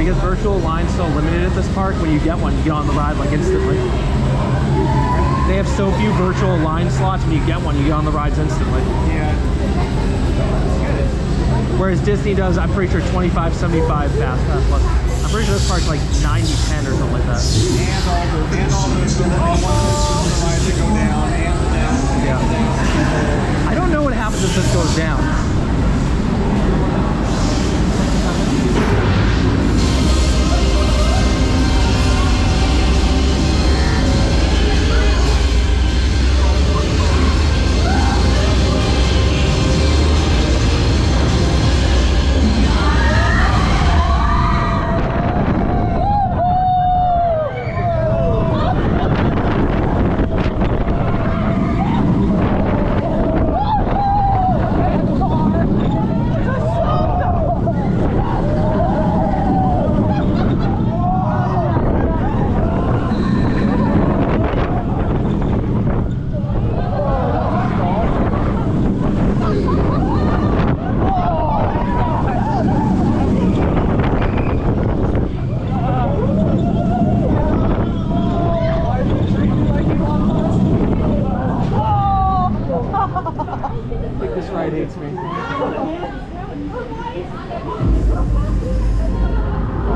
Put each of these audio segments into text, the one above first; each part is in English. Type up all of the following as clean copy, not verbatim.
because virtual line's so limited at this park, when you get one, you get on the ride like instantly. They have so few virtual line slots, when you get one, you get on the rides instantly. Yeah. Whereas Disney does, I'm pretty sure 25, 75 fast pass plus. I'm pretty sure this park's like 90, 10 or something like that. And all those rides that go down, and the down. Yeah. I don't know what happens if this goes down.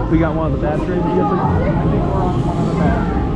We got one of the bad trains. I think we're on one of the bad.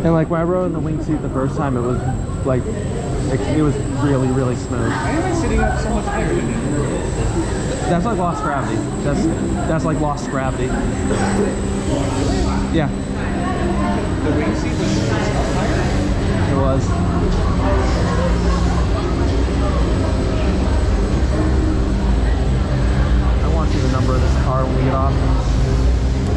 And like when I rode in the wing seat the first time, it was like, it was really, really smooth. Why am I sitting up so much higher than you? That's like lost gravity. That's like lost gravity. Yeah. The wing seat was up higher? It was.